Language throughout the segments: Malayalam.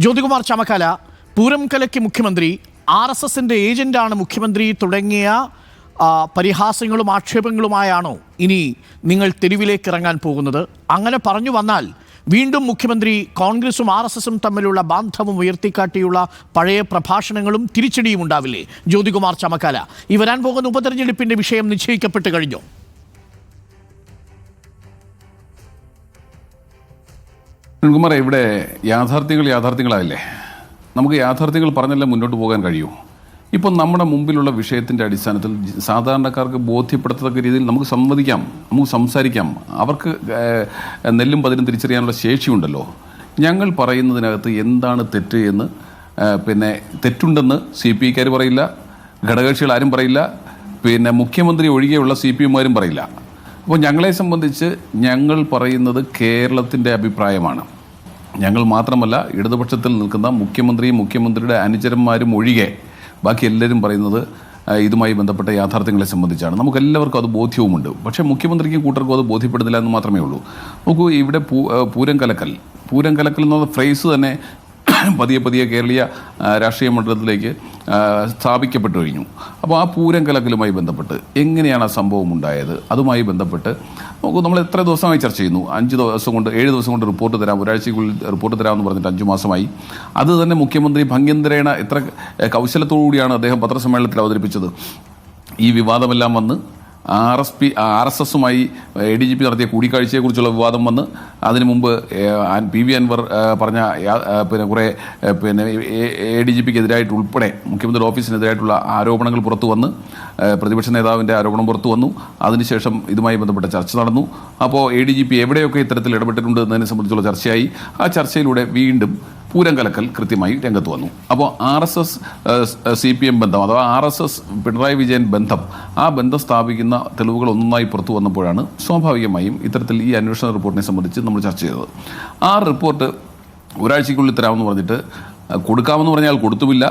ജ്യോതികുമാർ ചമക്കാല, പൂരം കലയ്ക്ക് മുഖ്യമന്ത്രി, RSSന്റെ ഏജന്റാണ് മുഖ്യമന്ത്രി തുടങ്ങിയ പരിഹാസങ്ങളും ആക്ഷേപങ്ങളുമായാണോ ഇനി നിങ്ങൾ തെരുവിലേക്ക് ഇറങ്ങാൻ പോകുന്നത്? അങ്ങനെ പറഞ്ഞു വന്നാൽ വീണ്ടും മുഖ്യമന്ത്രി കോൺഗ്രസും RSSും തമ്മിലുള്ള ബാന്ധവം ഉയർത്തിക്കാട്ടിയുള്ള പഴയ പ്രഭാഷണങ്ങളും തിരിച്ചടിയും ഉണ്ടാവില്ലേ? ജ്യോതികുമാർ ചമക്കാല, ഈ വരാൻ പോകുന്ന ഉപതെരഞ്ഞെടുപ്പിന്റെ വിഷയം നിശ്ചയിക്കപ്പെട്ട് കഴിഞ്ഞോ? കുമാർ, ഇവിടെ യാഥാർത്ഥ്യങ്ങളായില്ലേ? നമുക്ക് യാഥാർത്ഥ്യങ്ങൾ പറഞ്ഞല്ലേ മുന്നോട്ട് പോകാൻ കഴിയൂ. ഇപ്പം നമ്മുടെ മുമ്പിലുള്ള വിഷയത്തിൻ്റെ അടിസ്ഥാനത്തിൽ സാധാരണക്കാർക്ക് ബോധ്യപ്പെടുത്തത്തക്ക രീതിയിൽ നമുക്ക് സംവദിക്കാം, നമുക്ക് സംസാരിക്കാം. അവർക്ക് നെല്ലും പതിരും തിരിച്ചറിയാനുള്ള ശേഷിയുണ്ടല്ലോ. ഞങ്ങൾ പറയുന്നതിനകത്ത് എന്താണ് തെറ്റ് എന്ന് തെറ്റുണ്ടെന്ന് CPIക്കാർ പറയില്ല, ഘടകകക്ഷികൾ ആരും പറയില്ല, മുഖ്യമന്ത്രി ഒഴികെയുള്ള CPMമാരും പറയില്ല. അപ്പോൾ ഞങ്ങളെ സംബന്ധിച്ച് ഞങ്ങൾ പറയുന്നത് കേരളത്തിൻ്റെ അഭിപ്രായമാണ്. ഞങ്ങൾ മാത്രമല്ല, ഇടതുപക്ഷത്തിൽ നിൽക്കുന്ന മുഖ്യമന്ത്രിയും മുഖ്യമന്ത്രിയുടെ അനുചരന്മാരും ഒഴികെ ബാക്കി എല്ലാവരും പറയുന്നത് ഇതുമായി ബന്ധപ്പെട്ട യാഥാർത്ഥ്യങ്ങളെ സംബന്ധിച്ചാണ്. നമുക്കെല്ലാവർക്കും അത് ബോധ്യവുമുണ്ട്. പക്ഷേ മുഖ്യമന്ത്രിക്കും കൂട്ടർക്കും അത് ബോധ്യപ്പെടുന്നില്ല എന്ന് മാത്രമേ ഉള്ളൂ. നോക്കൂ, ഇവിടെ പൂരം കലക്കൽ എന്ന ഫ്രേസ് തന്നെ പതിയെ കേരളീയ രാഷ്ട്രീയ മണ്ഡലത്തിലേക്ക് സ്ഥാപിക്കപ്പെട്ടു കഴിഞ്ഞു. അപ്പോൾ ആ പൂരം കലക്കലുമായി ബന്ധപ്പെട്ട് എങ്ങനെയാണ് ആ സംഭവം ഉണ്ടായത്, അതുമായി ബന്ധപ്പെട്ട് നോക്കൂ, നമ്മൾ എത്ര ദിവസമായി ചർച്ച ചെയ്യുന്നു. 7 ദിവസം കൊണ്ട് റിപ്പോർട്ട് തരാം, ഒരാഴ്ചയ്ക്കുള്ളിൽ റിപ്പോർട്ട് തരാമെന്ന് പറഞ്ഞിട്ട് 5 മാസമായി. അത് തന്നെ മുഖ്യമന്ത്രി ഭംഗ്യന്തരേണ എത്ര കൗശലത്തോടുകൂടിയാണ് അദ്ദേഹം പത്രസമ്മേളനത്തിൽ അവതരിപ്പിച്ചത്. ഈ വിവാദമെല്ലാം വന്ന് RSSുമായി ADGP നടത്തിയ കൂടിക്കാഴ്ചയെക്കുറിച്ചുള്ള വിവാദം വന്ന് അതിനു മുമ്പ് PV അൻവർ പറഞ്ഞ കുറേ ADGPക്ക് എതിരായിട്ട് ഉൾപ്പെടെ മുഖ്യമന്ത്രി ഓഫീസിനെതിരായിട്ടുള്ള ആരോപണങ്ങൾ പുറത്തു വന്ന് പ്രതിപക്ഷ നേതാവിൻ്റെ ആരോപണം പുറത്തു വന്നു. അതിനുശേഷം ഇതുമായി ബന്ധപ്പെട്ട ചർച്ച നടന്നു. അപ്പോൾ ADGP എവിടെയൊക്കെ ഇത്തരത്തിൽ ഇടപെട്ടിട്ടുണ്ട് എന്നതിനെ സംബന്ധിച്ചുള്ള ചർച്ചയായി. ആ ചർച്ചയിലൂടെ വീണ്ടും പൂരം കലക്കൽ കൃത്യമായി രംഗത്ത് വന്നു. അപ്പോൾ RSS CPM ബന്ധം, അഥവാ RSS പിണറായി വിജയൻ ബന്ധം, ആ ബന്ധം സ്ഥാപിക്കുന്ന തെളിവുകൾ ഒന്നൊന്നായി പുറത്തു വന്നപ്പോഴാണ് സ്വാഭാവികമായും ഇത്തരത്തിൽ ഈ അന്വേഷണ റിപ്പോർട്ടിനെ സംബന്ധിച്ച് നമ്മൾ ചർച്ച ചെയ്തത്. ആ റിപ്പോർട്ട് ഒരാഴ്ചയ്ക്കുള്ളിൽ തരാമെന്ന് പറഞ്ഞിട്ട് കൊടുക്കാമെന്ന് പറഞ്ഞാൽ കൊടുത്തുമില്ല,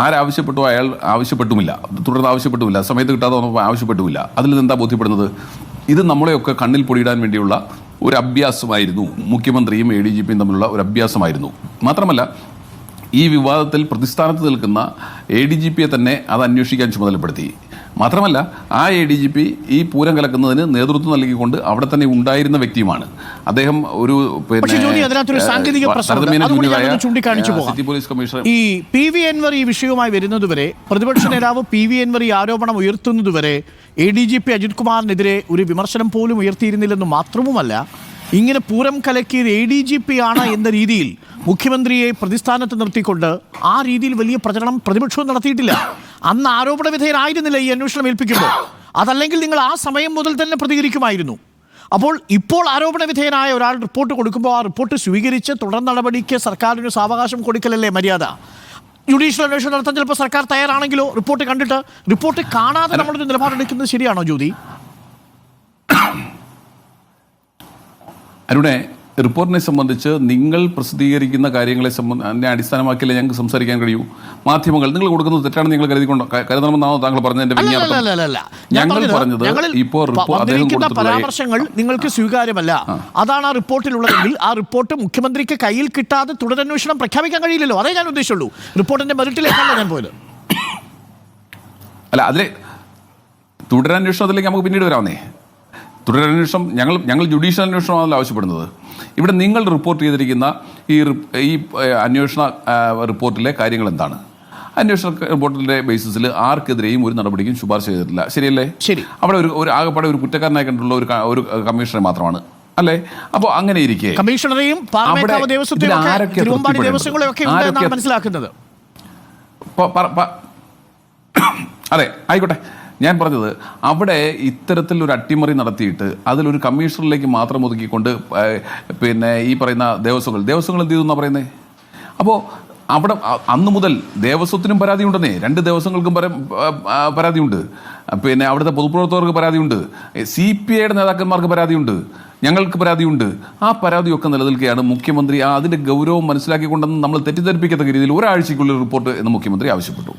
ആരാവശ്യപ്പെട്ടോ അയാൾ ആവശ്യപ്പെട്ടുമില്ല, തുടർന്ന് ആവശ്യപ്പെട്ടുമില്ല, സമയത്ത് കിട്ടാതെ വന്നപ്പോൾ ആവശ്യപ്പെട്ടുമില്ല. അതിൽ നിന്ന് എന്താ ബോധ്യപ്പെടുന്നത്? ഇത് നമ്മളെയൊക്കെ കണ്ണിൽ പൊടിയിടാൻ വേണ്ടിയുള്ള ഒരു അഭ്യാസമായിരുന്നു. മുഖ്യമന്ത്രിയും ADGPയും തമ്മിലുള്ള ഒരു അഭ്യാസമായിരുന്നു. മാത്രമല്ല, ഈ വിവാദത്തിൽ പ്രതിസ്ഥാനത്ത് നിൽക്കുന്ന ADGPയെ തന്നെ അത് അന്വേഷിക്കാൻ ചുമതലപ്പെടുത്തി. മാത്രമല്ല, ആ ADGP ഈ പൂരം കലക്കുന്നതിന് നേതൃത്വം നൽകിക്കൊണ്ട് അവിടെ തന്നെ ഉണ്ടായിരുന്ന വ്യക്തിയുമാണ്. അദ്ദേഹം ഒരു സിറ്റി പോലീസ് കമ്മീഷണർ. ഈ PV അൻവർ ഈ വിഷയവുമായി വരുന്നതുവരെ, പ്രതിപക്ഷ നേതാവ് PV അൻവർ ഈ ആരോപണം ഉയർത്തുന്നതുവരെ ADGP അജിത് കുമാറിനെതിരെ ഒരു വിമർശനം പോലും ഉയർത്തിയിരുന്നില്ലെന്ന് മാത്രവുമല്ല, ഇങ്ങനെ പൂരം കലക്കിയത് ADGP ആണ് എന്ന രീതിയിൽ മുഖ്യമന്ത്രിയെ പ്രതിസ്ഥാനത്ത് നിർത്തിക്കൊണ്ട് ആ രീതിയിൽ വലിയ പ്രചരണം പ്രതിപക്ഷവും നടത്തിയിട്ടില്ല. അന്ന് ആരോപണ വിധേയനായിരുന്നില്ല ഈ അന്വേഷണം ഏൽപ്പിക്കുമ്പോൾ. അതല്ലെങ്കിൽ നിങ്ങൾ ആ സമയം മുതൽ തന്നെ പ്രതികരിക്കുമായിരുന്നു. അപ്പോൾ ഇപ്പോൾ ആരോപണ വിധേയനായ ഒരാൾ റിപ്പോർട്ട് കൊടുക്കുമ്പോൾ ആ റിപ്പോർട്ട് സ്വീകരിച്ച് തുടർ നടപടിക്ക് സർക്കാരിന് സാവകാശം കൊടുക്കലല്ലേ മര്യാദ? ജുഡീഷ്യൽ അന്വേഷണം നടത്താൻ ചിലപ്പോൾ സർക്കാർ തയ്യാറാണെങ്കിലോ റിപ്പോർട്ട് കണ്ടിട്ട്, റിപ്പോർട്ട് കാണാതെ നമ്മളൊരു നിലപാടെടുക്കുന്നത് ശരിയാണോ ജ്യോതി? അരുണെ, റിപ്പോർട്ടിനെ സംബന്ധിച്ച് നിങ്ങൾ പ്രസിദ്ധീകരിക്കുന്ന കാര്യങ്ങളെ അടിസ്ഥാനമാക്കിയല്ലേ ഞങ്ങൾക്ക് സംസാരിക്കാൻ കഴിയൂ. മാധ്യമങ്ങൾ നിങ്ങൾ കൊടുക്കുന്നത് തെറ്റാണെന്ന് നിങ്ങൾ കരുതണമെന്നാണോ താങ്കൾ പറഞ്ഞതിന്റെ വിജ്ഞാപനം? ഞങ്ങൾ പറഞ്ഞത് ഇപ്പോൾ പരാമർശങ്ങൾ നിങ്ങൾക്ക് സ്വീകാര്യമല്ല, അതാണ് ആ റിപ്പോർട്ടിലുള്ളതെങ്കിൽ ആ റിപ്പോർട്ട് മുഖ്യമന്ത്രിക്ക് കയ്യിൽ കിട്ടാതെ തുടരന്വേഷണം പ്രഖ്യാപിക്കാൻ കഴിയില്ലല്ലോ. അതേ ഞാൻ ഉദ്ദേശിച്ചുള്ളൂ. റിപ്പോർട്ടിന്റെ മെറിറ്റിലേക്കല്ല ഞാൻ പോയത്. അല്ല, അതിലെ തുടരന്വേഷണത്തിലേക്ക് നമുക്ക് പിന്നീട് വരാവുന്നേ. തുടരന്വേഷണം ഞങ്ങൾ ജുഡീഷ്യൽ അന്വേഷണമാണല്ലോ ആവശ്യപ്പെടുന്നത്. ഇവിടെ നിങ്ങൾ റിപ്പോർട്ട് ചെയ്തിരിക്കുന്ന ഈ അന്വേഷണ റിപ്പോർട്ടിലെ കാര്യങ്ങൾ എന്താണ്? അന്വേഷണ റിപ്പോർട്ടിന്റെ ബേസിസിൽ ആർക്കെതിരെയും ഒരു നടപടിക്കും ശുപാർശ ചെയ്തിട്ടില്ല, ശരിയല്ലേ? ശരി. അവിടെ ഒരു ആകെപ്പാടെ ഒരു കുറ്റക്കാരനായി കണ്ടിട്ടുള്ള ഒരു കമ്മീഷണറെ മാത്രമാണ്, അല്ലേ? അപ്പോൾ അങ്ങനെ ഇരിക്കെ കമ്മീഷണറെയും മനസ്സിലാക്കുന്നത്. അതെ, ആയിക്കോട്ടെ. ഞാൻ പറഞ്ഞത്, അവിടെ ഇത്തരത്തിലൊരു അട്ടിമറി നടത്തിയിട്ട് അതിലൊരു കമ്മീഷണറിലേക്ക് മാത്രം ഒതുക്കിക്കൊണ്ട് ഈ പറയുന്ന ദേവസ്വങ്ങൾ എന്ത് ചെയ്തു എന്നാണ് പറയുന്നത്? അപ്പോൾ അവിടെ അന്ന് മുതൽ ദേവസ്വത്തിനും പരാതിയുണ്ടെന്നേ, 2 ദേവസ്വങ്ങൾക്കും പരാതിയുണ്ട്, അവിടുത്തെ പൊതുപ്രവർത്തകർക്ക് പരാതിയുണ്ട്, CPIയുടെ നേതാക്കന്മാർക്ക് പരാതിയുണ്ട്, ഞങ്ങൾക്ക് പരാതിയുണ്ട്. ആ പരാതിയൊക്കെ നിലനിൽക്കുകയാണ്. മുഖ്യമന്ത്രി അതിൻ്റെ ഗൗരവം മനസ്സിലാക്കിക്കൊണ്ടെന്ന് നമ്മൾ തെറ്റിദ്ധരിപ്പിക്കത്തക്ക രീതിയിൽ ഒരാഴ്ചയ്ക്കുള്ളിൽ റിപ്പോർട്ട് എന്ന് മുഖ്യമന്ത്രി ആവശ്യപ്പെട്ടു.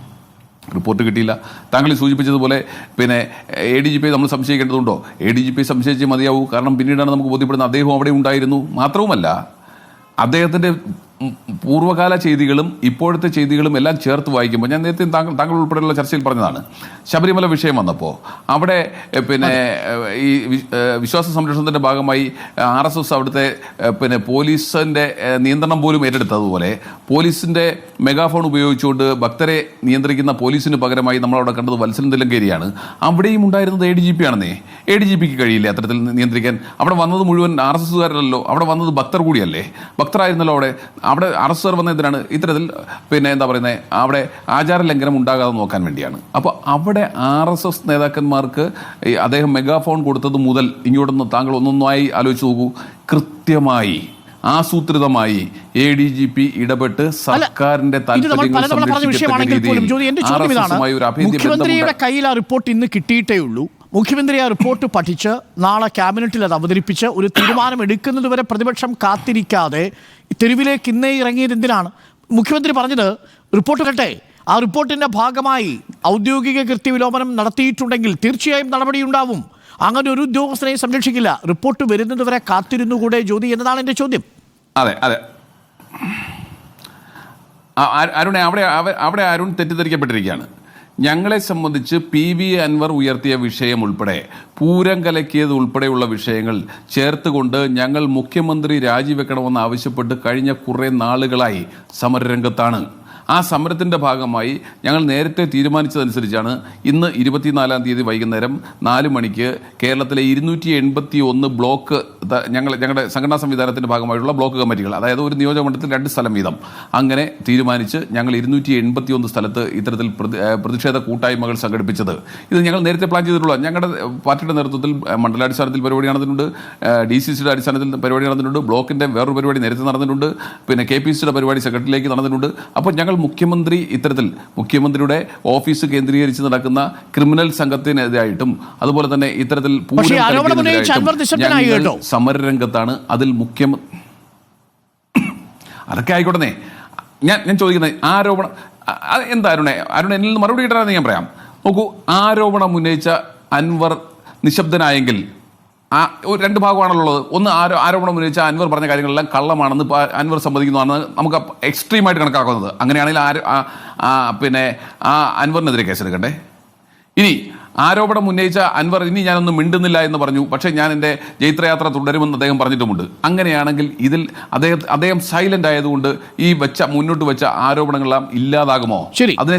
റിപ്പോർട്ട് കിട്ടിയില്ല. താങ്കൾ സൂചിപ്പിച്ചതുപോലെ ADGP നമ്മൾ സംശയിക്കേണ്ടതുണ്ടോ? ADGP സംശയിച്ചേ മതിയാവൂ. കാരണം പിന്നീടാണ് നമുക്ക് ബോധ്യപ്പെടുന്നത് അദ്ദേഹം അവിടെ ഉണ്ടായിരുന്നു. മാത്രവുമല്ല, അദ്ദേഹത്തിൻ്റെ പൂർവ്വകാല ചെയ്തികളും ഇപ്പോഴത്തെ ചെയ്തികളും എല്ലാം ചേർത്ത് വായിക്കുമ്പോൾ ഞാൻ നേരത്തെ താങ്കൾ ഉൾപ്പെടെയുള്ള ചർച്ചയിൽ പറഞ്ഞതാണ്. ശബരിമല വിഷയം വന്നപ്പോൾ അവിടെ പിന്നെ ഈ വിശ്വാസ സംരക്ഷണത്തിന്റെ ഭാഗമായി RSS അവിടുത്തെ പിന്നെ പോലീസിന്റെ നിയന്ത്രണം പോലും ഏറ്റെടുത്തതുപോലെ പോലീസിന്റെ മെഗാഫോൺ ഉപയോഗിച്ചുകൊണ്ട് ഭക്തരെ നിയന്ത്രിക്കുന്ന പോലീസിന് പകരമായി നമ്മളവിടെ കണ്ടത് വത്സൻ തില്ലങ്കേരിയാണ്. അവിടെയും ഉണ്ടായിരുന്നത് ADGP ആണെന്നേ. ADGPക്ക് കഴിയില്ല അത്തരത്തിൽ നിയന്ത്രിക്കാൻ. അവിടെ വന്നത് മുഴുവൻ RSSകാരല്ലോ, അവിടെ വന്നത് ഭക്തർ കൂടിയല്ലേ, ഭക്തരായിരുന്നല്ലോ. അവിടെ RSS വന്നതിനാണ് ഇത്തരത്തിൽ പിന്നെ എന്താ പറയുന്നത്, അവിടെ ആചാര ലംഘനം ഉണ്ടാകാതെ നോക്കാൻ വേണ്ടിയാണ്. അപ്പോൾ അവിടെ RSS നേതാക്കന്മാർക്ക് അദ്ദേഹം മെഗാഫോൺ കൊടുത്തത് മുതൽ ഇങ്ങോട്ടൊന്ന് താങ്കൾ ഒന്നൊന്നായി ആലോചിച്ച് നോക്കൂ. കൃത്യമായി ആസൂത്രിതമായി ADGP ഇടപെട്ട് സർക്കാരിന്റെ മുഖ്യമന്ത്രിയുടെ കയ്യിൽ ആ റിപ്പോർട്ട് ഇന്ന് കിട്ടിയിട്ടേ ഉള്ളൂ. മുഖ്യമന്ത്രി ആ റിപ്പോർട്ട് പഠിച്ച് നാളെ ക്യാബിനറ്റിൽ അത് അവതരിപ്പിച്ച് ഒരു തീരുമാനം എടുക്കുന്നതുവരെ പ്രതിപക്ഷം കാത്തിരിക്കാതെ തെരുവിലേക്ക് ഇന്നേ ഇറങ്ങിയത് എന്തിനാണ്? മുഖ്യമന്ത്രി പറഞ്ഞത് റിപ്പോർട്ട് വരട്ടെ, ആ റിപ്പോർട്ടിന്റെ ഭാഗമായി ഔദ്യോഗിക കൃത്യവിലോപനം നടത്തിയിട്ടുണ്ടെങ്കിൽ തീർച്ചയായും നടപടിയുണ്ടാവും. അങ്ങനെ ഒരു ഉദ്യോഗസ്ഥനെയും സംരക്ഷിക്കില്ല. റിപ്പോർട്ട് വരുന്നതുവരെ കാത്തിരുന്നുകൂടെ ജ്യോതി എന്നതാണ് എൻ്റെ ചോദ്യം. അതെ അതെ അരുണെ, അവിടെ അരുൺ തെറ്റിദ്ധരിക്കപ്പെട്ടിരിക്കുകയാണ്. ഞങ്ങളെ സംബന്ധിച്ച് PV അൻവർ ഉയർത്തിയ വിഷയം ഉൾപ്പെടെ പൂരം കലക്കിയത് ഉൾപ്പെടെയുള്ള വിഷയങ്ങൾ ചേർത്തുകൊണ്ട് ഞങ്ങൾ മുഖ്യമന്ത്രി രാജിവെക്കണമെന്ന് ആവശ്യപ്പെട്ട് കഴിഞ്ഞ കുറേ നാളുകളായി സമരരംഗത്താണ്. ആ സമരത്തിൻ്റെ ഭാഗമായി ഞങ്ങൾ നേരത്തെ തീരുമാനിച്ചതനുസരിച്ചാണ് ഇന്ന് 24-ാം തീയതി വൈകുന്നേരം 4 മണിക്ക് കേരളത്തിലെ 281 ബ്ലോക്ക് ഞങ്ങളുടെ സംഘടനാ സംവിധാനത്തിൻ്റെ ഭാഗമായിട്ടുള്ള ബ്ലോക്ക് കമ്മിറ്റികൾ, അതായത് ഒരു നിയോജകമണ്ഡലത്തിൽ 2 സ്ഥലം വീതം, അങ്ങനെ തീരുമാനിച്ച് ഞങ്ങൾ 281 സ്ഥലത്ത് ഇത്തരത്തിൽ പ്രതിഷേധ കൂട്ടായ്മകൾ സംഘടിപ്പിച്ചത്. ഇത് ഞങ്ങൾ നേരത്തെ പ്ലാൻ ചെയ്തിട്ടുള്ള ഞങ്ങളുടെ പാർട്ടിയുടെ നേതൃത്വത്തിൽ മണ്ഡലാടിസ്ഥാനത്തിൽ പരിപാടി നടന്നിട്ടുണ്ട്, DCCയുടെ അടിസ്ഥാനത്തിൽ പരിപാടി നടന്നിട്ടുണ്ട്, ബ്ലോക്കിൻ്റെ വേറൊരു പരിപാടി നേരത്തെ നടന്നിട്ടുണ്ട്, പിന്നെ KPCയുടെ പരിപാടി സെക്രട്ടറിയിലേക്ക് നടന്നിട്ടുണ്ട്. അപ്പോൾ ഞങ്ങൾ മുഖ്യമന്ത്രി ഇത്തരത്തിൽ മുഖ്യമന്ത്രിയുടെ ഓഫീസ് കേന്ദ്രീകരിച്ച് നടക്കുന്ന ക്രിമിനൽ സംഘത്തിനെതിരായിട്ടും അതുപോലെ തന്നെ ഇത്തരത്തിൽ സമരരംഗത്താണ്. അതിൽ അതൊക്കെ ആയിക്കോട്ടെ. ഞാൻ ചോദിക്കുന്നത് ആരോപണം എന്താ അരുണെ എന്നിൽ നിന്ന് മറുപടി കിട്ടാനെന്ന് ഞാൻ പറയാം. നോക്കൂ, ആരോപണം ഉന്നയിച്ച അൻവർ നിശബ്ദനായെങ്കിൽ രണ്ട് ഭാഗമാണുള്ളത്. ഒന്ന്, ആരോപണം ഉന്നയിച്ച അൻവർ പറഞ്ഞ കാര്യങ്ങളെല്ലാം കള്ളമാണെന്ന് അൻവർ സമ്മതിക്കുന്നതാണ് നമുക്ക് എക്സ്ട്രീമായിട്ട് കണക്കാക്കുന്നത്. അങ്ങനെയാണെങ്കിൽ പിന്നെ അൻവറിനെതിരെ കേസെടുക്കണ്ടേ? ഇനി ആരോപണം ഉന്നയിച്ച അൻവർ ഇനി ഞാനൊന്നും മിണ്ടുന്നില്ല എന്ന് പറഞ്ഞു, പക്ഷേ ഞാൻ എൻ്റെ ജൈത്രയാത്ര തുടരുമെന്ന് അദ്ദേഹം പറഞ്ഞിട്ടുമുണ്ട്. അങ്ങനെയാണെങ്കിൽ ഇതിൽ അദ്ദേഹം സൈലന്റ് ആയതുകൊണ്ട് ഈ മുന്നോട്ട് വെച്ച ആരോപണങ്ങളെല്ലാം ഇല്ലാതാകുമോ? ശരി, അതിനെ